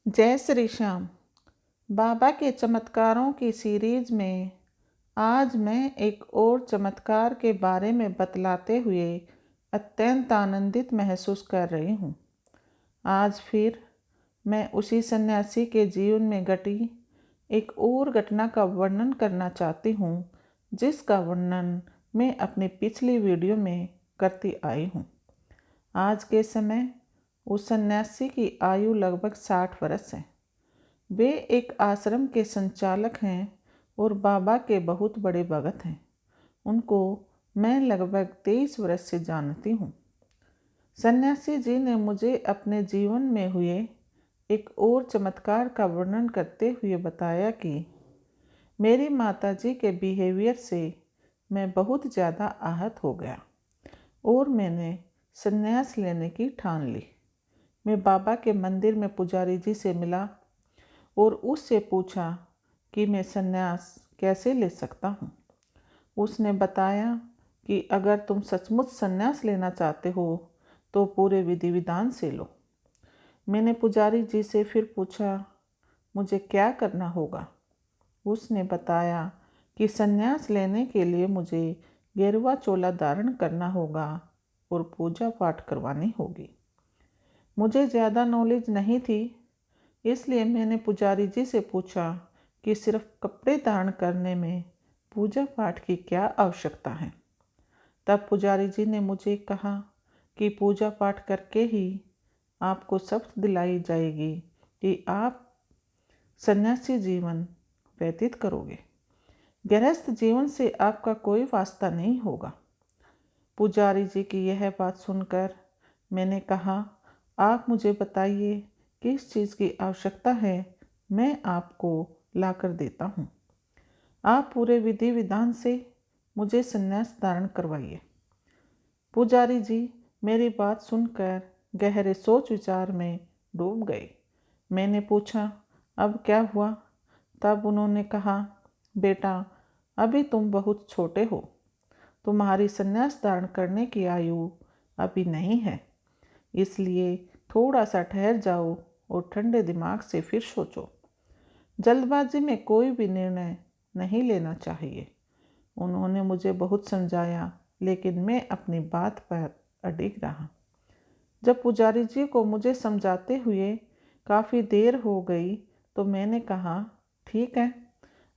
जय श्री श्याम। बाबा के चमत्कारों की सीरीज में आज मैं एक और चमत्कार के बारे में बतलाते हुए अत्यंत आनंदित महसूस कर रही हूँ। आज फिर मैं उसी सन्यासी के जीवन में घटी एक और घटना का वर्णन करना चाहती हूँ, जिसका वर्णन मैं अपनी पिछली वीडियो में करती आई हूँ। आज के समय उस सन्यासी की आयु लगभग 60 वर्ष है। वे एक आश्रम के संचालक हैं और बाबा के बहुत बड़े भगत हैं। उनको मैं लगभग 23 वर्ष से जानती हूँ। सन्यासी जी ने मुझे अपने जीवन में हुए एक और चमत्कार का वर्णन करते हुए बताया कि मेरी माताजी के बिहेवियर से मैं बहुत ज़्यादा आहत हो गया और मैंने संन्यास लेने की ठान ली। मैं बाबा के मंदिर में पुजारी जी से मिला और उससे पूछा कि मैं संन्यास कैसे ले सकता हूँ। उसने बताया कि अगर तुम सचमुच संन्यास लेना चाहते हो तो पूरे विधि विधान से लो। मैंने पुजारी जी से फिर पूछा मुझे क्या करना होगा। उसने बताया कि संन्यास लेने के लिए मुझे गेरुआ चोला धारण करना होगा और पूजा पाठ करवानी होगी। मुझे ज़्यादा नॉलेज नहीं थी, इसलिए मैंने पुजारी जी से पूछा कि सिर्फ कपड़े धारण करने में पूजा पाठ की क्या आवश्यकता है। तब पुजारी जी ने मुझे कहा कि पूजा पाठ करके ही आपको शपथ दिलाई जाएगी कि आप सन्यासी जीवन व्यतीत करोगे। गृहस्थ जीवन से आपका कोई वास्ता नहीं होगा। पुजारी जी की यह बात सुनकर मैंने कहा, आप मुझे बताइए किस चीज़ की आवश्यकता है, मैं आपको लाकर देता हूँ। आप पूरे विधि विधान से मुझे संन्यास धारण करवाइए। पुजारी जी मेरी बात सुनकर गहरे सोच विचार में डूब गए। मैंने पूछा, अब क्या हुआ? तब उन्होंने कहा, बेटा, अभी तुम बहुत छोटे हो। तुम्हारी संन्यास धारण करने की आयु अभी नहीं है, इसलिए थोड़ा सा ठहर जाओ और ठंडे दिमाग से फिर सोचो। जल्दबाजी में कोई भी निर्णय नहीं लेना चाहिए। उन्होंने मुझे बहुत समझाया, लेकिन मैं अपनी बात पर अडिग रहा। जब पुजारी जी को मुझे समझाते हुए काफ़ी देर हो गई तो मैंने कहा, ठीक है,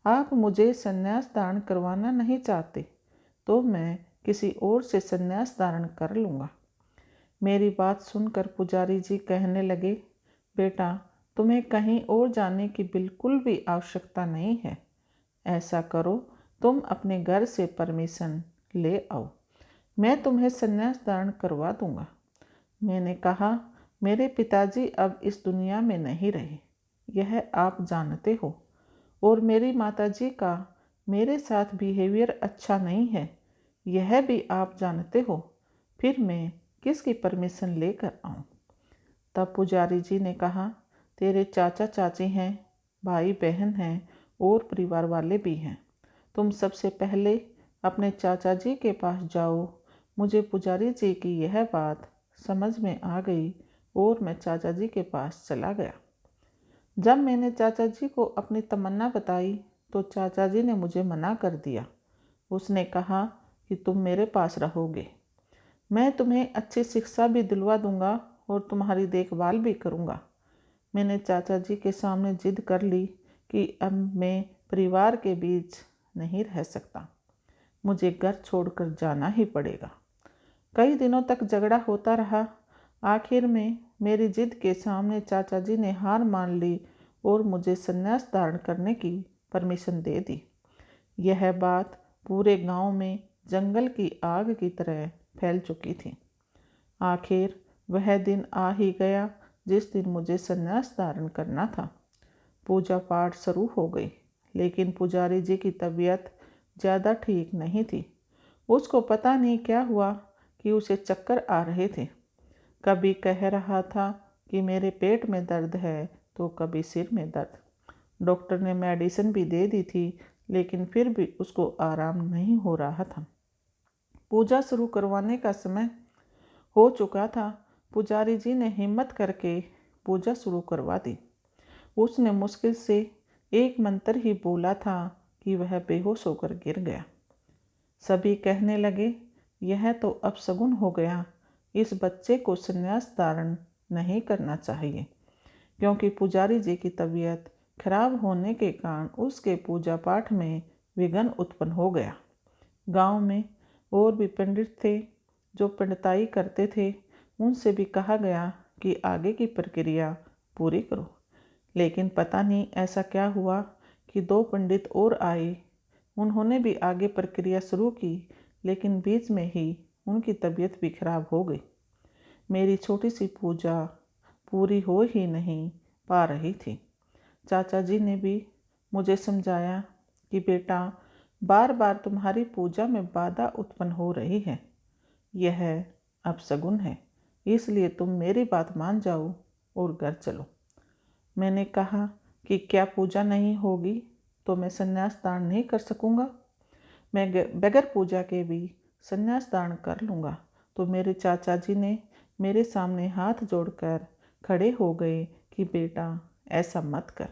आप मुझे संन्यास धारण करवाना नहीं चाहते तो मैं किसी और से संन्यास धारण कर लूँगा। मेरी बात सुनकर पुजारी जी कहने लगे, बेटा, तुम्हें कहीं और जाने की बिल्कुल भी आवश्यकता नहीं है। ऐसा करो, तुम अपने घर से परमिशन ले आओ, मैं तुम्हें संन्यास धारण करवा दूंगा। मैंने कहा, मेरे पिताजी अब इस दुनिया में नहीं रहे, यह आप जानते हो, और मेरी माताजी का मेरे साथ बिहेवियर अच्छा नहीं है, यह भी आप जानते हो। फिर मैं किसकी परमिशन लेकर आऊँ? तब पुजारी जी ने कहा, तेरे चाचा चाची हैं, भाई बहन हैं और परिवार वाले भी हैं। तुम सबसे पहले अपने चाचा जी के पास जाओ। मुझे पुजारी जी की यह बात समझ में आ गई और मैं चाचा जी के पास चला गया। जब मैंने चाचा जी को अपनी तमन्ना बताई तो चाचा जी ने मुझे मना कर दिया। उसने कहा कि तुम मेरे पास रहोगे, मैं तुम्हें अच्छी शिक्षा भी दिलवा दूंगा और तुम्हारी देखभाल भी करूंगा। मैंने चाचा जी के सामने जिद कर ली कि अब मैं परिवार के बीच नहीं रह सकता, मुझे घर छोड़कर जाना ही पड़ेगा। कई दिनों तक झगड़ा होता रहा। आखिर में मेरी जिद के सामने चाचा जी ने हार मान ली और मुझे संन्यास धारण करने की परमिशन दे दी। यह बात पूरे गांव में जंगल की आग की तरह फैल चुकी थी। आखिर वह दिन आ ही गया जिस दिन मुझे संन्यास धारण करना था। पूजा पाठ शुरू हो गई, लेकिन पुजारी जी की तबीयत ज़्यादा ठीक नहीं थी। उसको पता नहीं क्या हुआ कि उसे चक्कर आ रहे थे। कभी कह रहा था कि मेरे पेट में दर्द है तो कभी सिर में दर्द। डॉक्टर ने मेडिसिन भी दे दी थी, लेकिन फिर भी उसको आराम नहीं हो रहा था। पूजा शुरू करवाने का समय हो चुका था। पुजारी जी ने हिम्मत करके पूजा शुरू करवा दी। उसने मुश्किल से एक मंत्र ही बोला था कि वह बेहोश होकर गिर गया। सभी कहने लगे, यह तो अपशगुन हो गया, इस बच्चे को संन्यास धारण नहीं करना चाहिए, क्योंकि पुजारी जी की तबीयत खराब होने के कारण उसके पूजा पाठ में विघ्न उत्पन्न हो गया। गांव में और भी पंडित थे जो पंडिताई करते थे, उनसे भी कहा गया कि आगे की प्रक्रिया पूरी करो, लेकिन पता नहीं ऐसा क्या हुआ कि 2 पंडित और आए। उन्होंने भी आगे प्रक्रिया शुरू की, लेकिन बीच में ही उनकी तबीयत भी खराब हो गई। मेरी छोटी सी पूजा पूरी हो ही नहीं पा रही थी। चाचा जी ने भी मुझे समझाया कि बेटा, बार बार तुम्हारी पूजा में बाधा उत्पन्न हो रही है, यह अपशगुन है, इसलिए तुम मेरी बात मान जाओ और घर चलो। मैंने कहा कि क्या पूजा नहीं होगी तो मैं संन्यास दान नहीं कर सकूँगा? मैं बगैर पूजा के भी संन्यास दान कर लूँगा। तो मेरे चाचा जी ने मेरे सामने हाथ जोड़कर खड़े हो गए कि बेटा, ऐसा मत कर।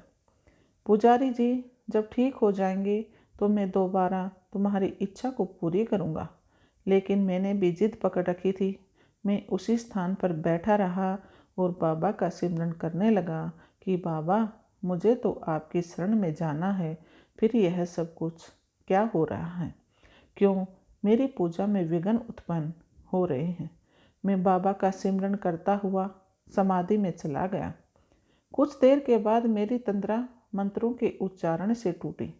पुजारी जी जब ठीक हो जाएंगे तो मैं दोबारा तुम्हारी इच्छा को पूरी करूँगा। लेकिन मैंने भी जिद पकड़ रखी थी। मैं उसी स्थान पर बैठा रहा और बाबा का सिमरन करने लगा कि बाबा, मुझे तो आपकी शरण में जाना है, फिर यह सब कुछ क्या हो रहा है? क्यों मेरी पूजा में विघ्न उत्पन्न हो रहे हैं? मैं बाबा का सिमरन करता हुआ समाधि में चला गया। कुछ देर के बाद मेरी तंद्रा मंत्रों के उच्चारण से टूटी।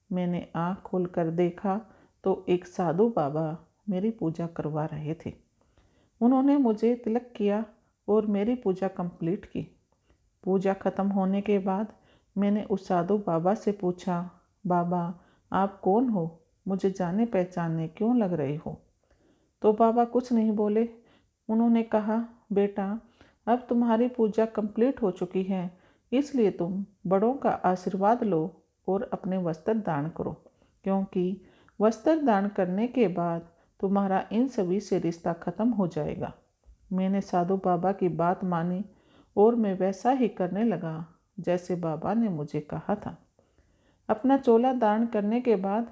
मैंने आँख खोलकर देखा तो एक साधु बाबा मेरी पूजा करवा रहे थे। उन्होंने मुझे तिलक किया और मेरी पूजा कंप्लीट की। पूजा खत्म होने के बाद मैंने उस साधु बाबा से पूछा, बाबा, आप कौन हो? मुझे जाने पहचाने क्यों लग रहे हो? तो बाबा कुछ नहीं बोले। उन्होंने कहा, बेटा, अब तुम्हारी पूजा कंप्लीट हो चुकी है, इसलिए तुम बड़ों का आशीर्वाद लो और अपने वस्त्र दान करो, क्योंकि वस्त्र दान करने के बाद तुम्हारा इन सभी से रिश्ता खत्म हो जाएगा। मैंने साधु बाबा की बात मानी और मैं वैसा ही करने लगा जैसे बाबा ने मुझे कहा था। अपना चोला दान करने के बाद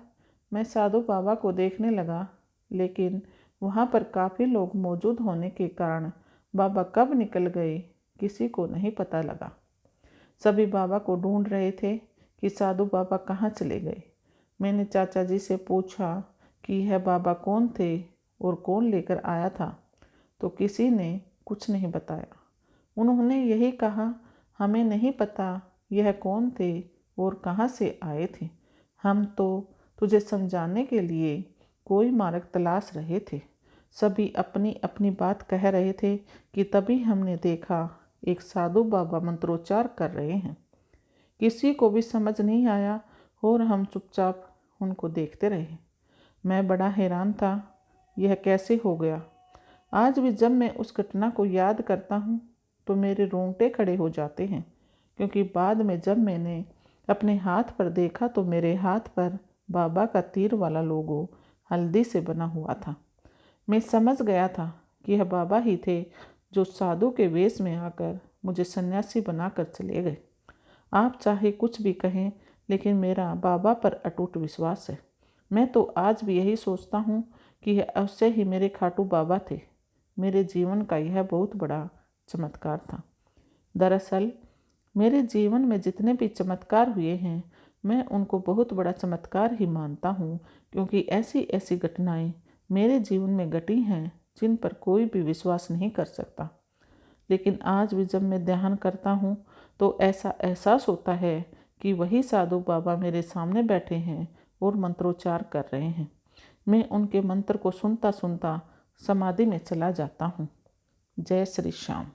मैं साधु बाबा को देखने लगा, लेकिन वहाँ पर काफ़ी लोग मौजूद होने के कारण बाबा कब निकल गए किसी को नहीं पता लगा। सभी बाबा को ढूंढ रहे थे कि साधु बाबा कहाँ चले गए। मैंने चाचा जी से पूछा कि यह बाबा कौन थे और कौन लेकर आया था, तो किसी ने कुछ नहीं बताया। उन्होंने यही कहा, हमें नहीं पता यह कौन थे और कहाँ से आए थे। हम तो तुझे समझाने के लिए कोई मार्ग तलाश रहे थे। सभी अपनी अपनी बात कह रहे थे कि तभी हमने देखा एक साधु बाबा मंत्रोच्चार कर रहे हैं। किसी को भी समझ नहीं आया और हम चुपचाप उनको देखते रहे। मैं बड़ा हैरान था, यह कैसे हो गया। आज भी जब मैं उस घटना को याद करता हूँ तो मेरे रोंगटे खड़े हो जाते हैं, क्योंकि बाद में जब मैंने अपने हाथ पर देखा तो मेरे हाथ पर बाबा का तीर वाला लोगो हल्दी से बना हुआ था। मैं समझ गया था कि यह बाबा ही थे जो साधु के वेश में आकर मुझे सन्यासी बनाकर चले गए। आप चाहे कुछ भी कहें, लेकिन मेरा बाबा पर अटूट विश्वास है। मैं तो आज भी यही सोचता हूँ कि यह अवश्य ही मेरे खाटू बाबा थे। मेरे जीवन का यह बहुत बड़ा चमत्कार था। दरअसल मेरे जीवन में जितने भी चमत्कार हुए हैं, मैं उनको बहुत बड़ा चमत्कार ही मानता हूँ, क्योंकि ऐसी ऐसी घटनाएं मेरे जीवन में घटी हैं जिन पर कोई भी विश्वास नहीं कर सकता। लेकिन आज भी जब मैं ध्यान करता हूँ तो ऐसा एहसास होता है कि वही साधु बाबा मेरे सामने बैठे हैं और मंत्रोच्चार कर रहे हैं। मैं उनके मंत्र को सुनता सुनता समाधि में चला जाता हूँ। जय श्री श्याम।